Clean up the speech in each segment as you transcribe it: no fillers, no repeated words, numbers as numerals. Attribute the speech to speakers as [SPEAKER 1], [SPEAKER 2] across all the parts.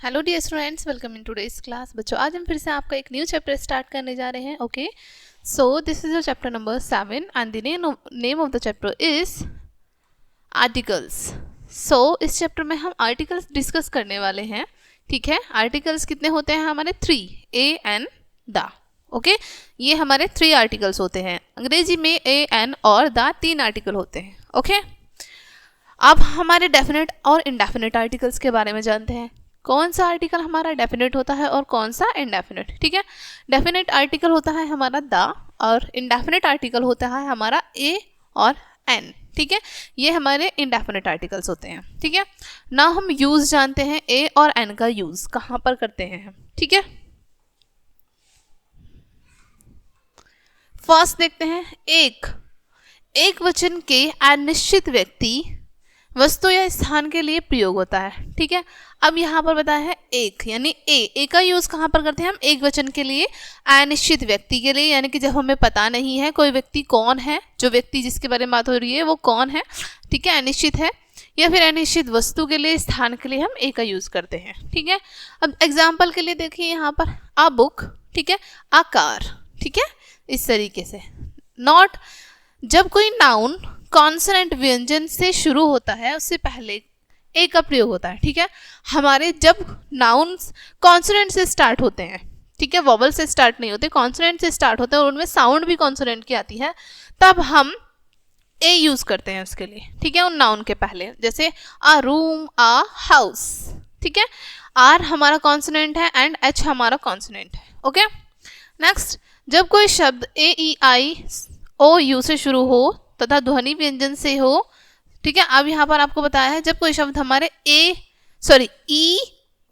[SPEAKER 1] Hello dear students, welcome in today's class. बच्चों, आज हम फिर से आपका एक न्यू चैप्टर स्टार्ट करने जा रहे हैं। Okay, so this is your chapter number 7 and the name of the chapter is articles. So इस चैप्टर में हम आर्टिकल्स डिस्कस करने वाले हैं। ठीक है, आर्टिकल्स कितने होते हैं हमारे? 3, ए एन द। ओके, ये हमारे 3 आर्टिकल्स होते हैं। अंग्रेजी में ए एन और द 3 आर्टिकल होते हैं। ओके, अब हमारे डेफिनेट और इनडेफिनेट आर्टिकल्स के बारे में जानते हैं। कौन सा आर्टिकल हमारा डेफिनेट होता है और कौन सा इनडेफिनेट। ठीक है, डेफिनेट आर्टिकल होता है हमारा द और इनडेफिनेट आर्टिकल होता है हमारा ए और एन। ठीक है, ये हमारे इनडेफिनेट आर्टिकल्स होते हैं। ठीक है, ना हम यूज जानते हैं ए और एन का यूज कहाँ पर करते हैं हम। ठीक है, फर्स्ट देखते हैं एक वचन के अनिश्चित व्यक्ति, वस्तु या स्थान के लिए प्रयोग होता है। ठीक है, अब यहाँ पर बताया है एक, यानी ए का यूज कहाँ पर करते हैं हम? एक वचन के लिए, अनिश्चित व्यक्ति के लिए, यानी कि जब हमें पता नहीं है कोई व्यक्ति कौन है, जो व्यक्ति जिसके बारे में बात हो रही है वो कौन है। ठीक है, अनिश्चित है, या फिर अनिश्चित वस्तु के लिए, स्थान के लिए हम ए का यूज करते हैं। ठीक है, अब एग्जाम्पल के लिए देखिए यहाँ पर आ बुक, ठीक है, आ कार। ठीक है, इस तरीके से। नॉट, जब कोई नाउन कॉन्सोनेंट व्यंजन से शुरू होता है उससे पहले ए का प्रयोग होता है। ठीक है, हमारे जब नाउन्स कॉन्सोनेंट से स्टार्ट होते हैं, ठीक है, वॉवल से स्टार्ट नहीं होते, कॉन्सोनेंट से स्टार्ट होते हैं और उनमें साउंड भी कॉन्सोनेंट की आती है, तब हम ए यूज करते हैं उसके लिए। ठीक है, उन नाउन के पहले, जैसे आ रूम, आ हाउस। ठीक है, आर हमारा कॉन्सोनेंट है एंड एच हमारा कॉन्सोनेंट है। ओके, नेक्स्ट, जब कोई शब्द ए ई आई ओ यू से शुरू हो तथा ध्वनि व्यंजन से हो। ठीक है, अब यहाँ पर आपको बताया है जब कोई शब्द हमारे ई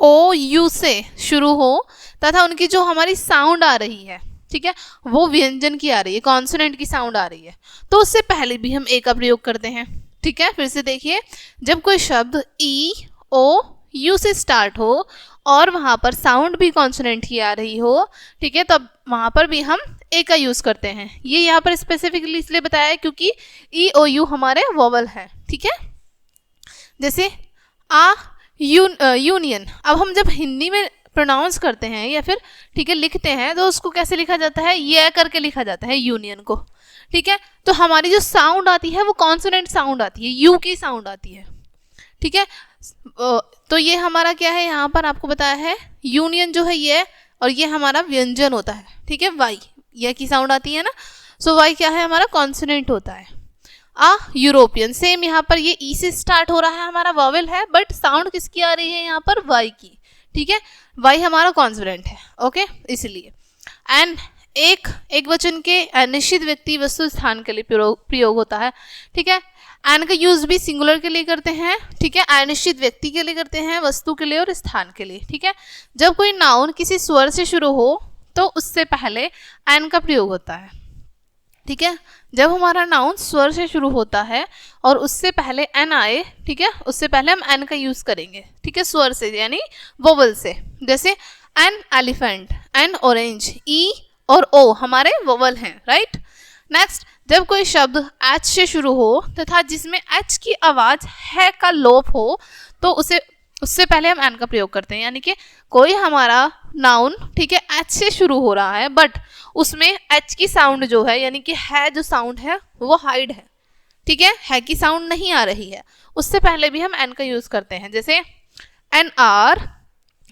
[SPEAKER 1] ओ यू से शुरू हो तथा उनकी जो हमारी साउंड आ रही है, ठीक है, वो व्यंजन की आ रही है, कॉन्सोनेंट की साउंड आ रही है, तो उससे पहले भी हम ए का प्रयोग करते हैं। ठीक है, फिर से देखिए, जब कोई शब्द ई ओ यू से स्टार्ट हो और वहाँ पर साउंड भी कॉन्सोनेंट की आ रही हो, ठीक है, तब वहाँ पर भी हम ए का यूज करते हैं। ये यहाँ पर स्पेसिफिकली इसलिए बताया है क्योंकि ई ओ यू हमारे वोवल हैं। ठीक है, जैसे यूनियन, अब हम जब हिंदी में प्रोनाउंस करते हैं या फिर ठीक है लिखते हैं तो उसको कैसे लिखा जाता है? ये करके लिखा जाता है यूनियन को। ठीक है, तो हमारी जो साउंड आती है वो कॉन्सोनेंट साउंड आती है, यू की साउंड आती है। ठीक है, तो ये हमारा क्या है, यहाँ पर आपको बताया है यूनियन जो है ये, और ये हमारा व्यंजन होता है। ठीक है, वाई, ये की साउंड आती है ना, सो वाई क्या है हमारा? कॉन्सोनेंट होता है। यूरोपियन, सेम यहाँ पर ये ई से स्टार्ट हो रहा है, हमारा वॉवेल है, बट साउंड किसकी आ रही है यहाँ पर? वाई की। ठीक है, वाई हमारा कॉन्सोनेंट है। ओके, इसलिए एंड एक वचन के अनिश्चित व्यक्ति, वस्तु, स्थान के लिए प्रयोग होता है। ठीक है, एन का यूज भी सिंगुलर के लिए करते हैं। ठीक है, अनिश्चित व्यक्ति के लिए करते हैं, वस्तु के लिए और स्थान के लिए। ठीक है, जब कोई नाउन किसी स्वर से शुरू हो तो उससे पहले एन का प्रयोग होता है। ठीक है, जब हमारा नाउन स्वर से शुरू होता है और उससे पहले एन आए, ठीक है, उससे पहले हम एन का यूज करेंगे। ठीक है, स्वर से यानी वोवल से, जैसे एन एलिफेंट, एन ऑरेंज, ई और ओ हमारे वोवल हैं, राइट। नेक्स्ट, जब कोई शब्द एच से शुरू हो तथा जिसमें एच की आवाज है का लोप हो तो उससे पहले हम एन का प्रयोग करते हैं, यानी कि कोई हमारा नाउन, ठीक है, एच से शुरू हो रहा है बट उसमें एच की साउंड जो है, यानी कि है जो साउंड है वो हाइड है। ठीक है की साउंड नहीं आ रही है, उससे पहले भी हम एन का यूज करते हैं, जैसे एन आर,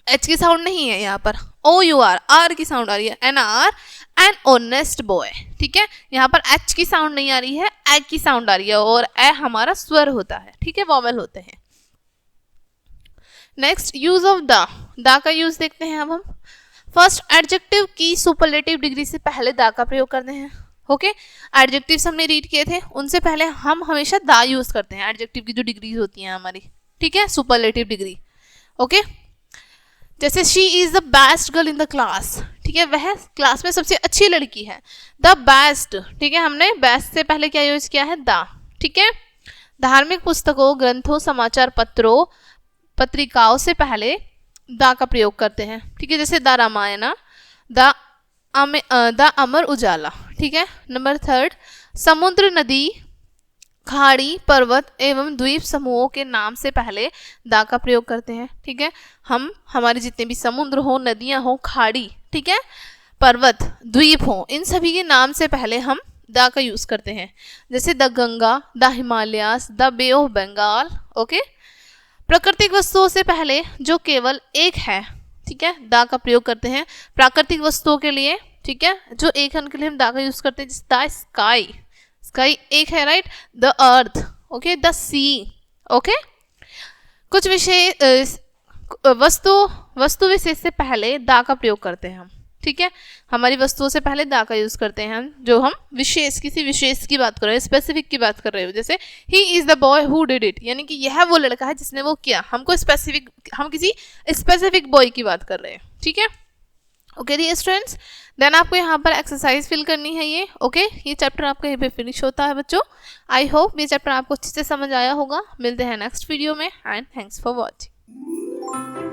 [SPEAKER 1] एच की साउंड नहीं है यहाँ पर, ओ यू आर की साउंड आ रही है, an hour an honest boy. ठीक है, यहाँ पर एच की साउंड नहीं आ रही है, ए की साउंड आ रही है, और ए हमारा स्वर होता है। ठीक है, वॉवेल होते हैं। नेक्स्ट, यूज ऑफ द का यूज देखते हैं अब हम। फर्स्ट, एडजेक्टिव की सुपरलेटिव डिग्री से पहले द का प्रयोग करते हैं। ओके, एडजेक्टिव्स हमने रीड किए थे, उनसे पहले हम हमेशा द यूज करते हैं, एडजेक्टिव की जो डिग्रीज होती हैं हमारी। ठीक है, सुपरलेटिव डिग्री। ओके, जैसे she is the best girl in the class. ठीक है, वह क्लास में सबसे अच्छी लड़की है। द बेस्ट, ठीक है, हमने बेस्ट से पहले क्या यूज किया है? द। ठीक है, धार्मिक पुस्तकों, ग्रंथों, समाचार पत्रों, पत्रिकाओं से पहले द का प्रयोग करते हैं। ठीक है, जैसे द रामायण, द अमर उजाला। ठीक है, नंबर 3, समुद्र, नदी, खाड़ी, पर्वत एवं द्वीप समूहों के नाम से पहले दा का प्रयोग करते हैं। ठीक है, हम हमारे जितने भी समुद्र हो, नदियां हो, खाड़ी, ठीक है, पर्वत, द्वीप हो, इन सभी के नाम से पहले हम दा का यूज करते हैं। जैसे the Ganga, the Himalayas, the Bay of Bengal. Okay, प्राकृतिक वस्तुओं से पहले जो केवल एक है, ठीक है, दा का प्रयोग करते हैं। प्राकृतिक वस्तुओं के लिए, ठीक है, जो एक है उनके लिए हम दा का यूज करते हैं। जैसे द स्काई, स्काई एक है, right, the earth, okay, the sea. Okay, कुछ विशेष वस्तु विशेष से पहले दा का प्रयोग करते हैं हम। ठीक है, हमारी वस्तुओं से पहले दा का यूज करते हैं हम, जो हम विशेष, किसी विशेष की बात कर रहे हैं, स्पेसिफिक की बात कर रहे हो। जैसे he is the boy who did it, यानी कि यह वो लड़का है जिसने वो किया। हमको स्पेसिफिक, हम किसी स्पेसिफिक बॉय की बात कर रहे हैं। ठीक है, ओके डियर स्टूडेंट्स, देन आपको यहाँ पर एक्सरसाइज फिल करनी है ये। ओके, ये चैप्टर आपका यहीं पे फिनिश होता है बच्चों। आई होप ये चैप्टर आपको अच्छे से समझ आया होगा। मिलते हैं नेक्स्ट वीडियो में, एंड थैंक्स फॉर वॉचिंग।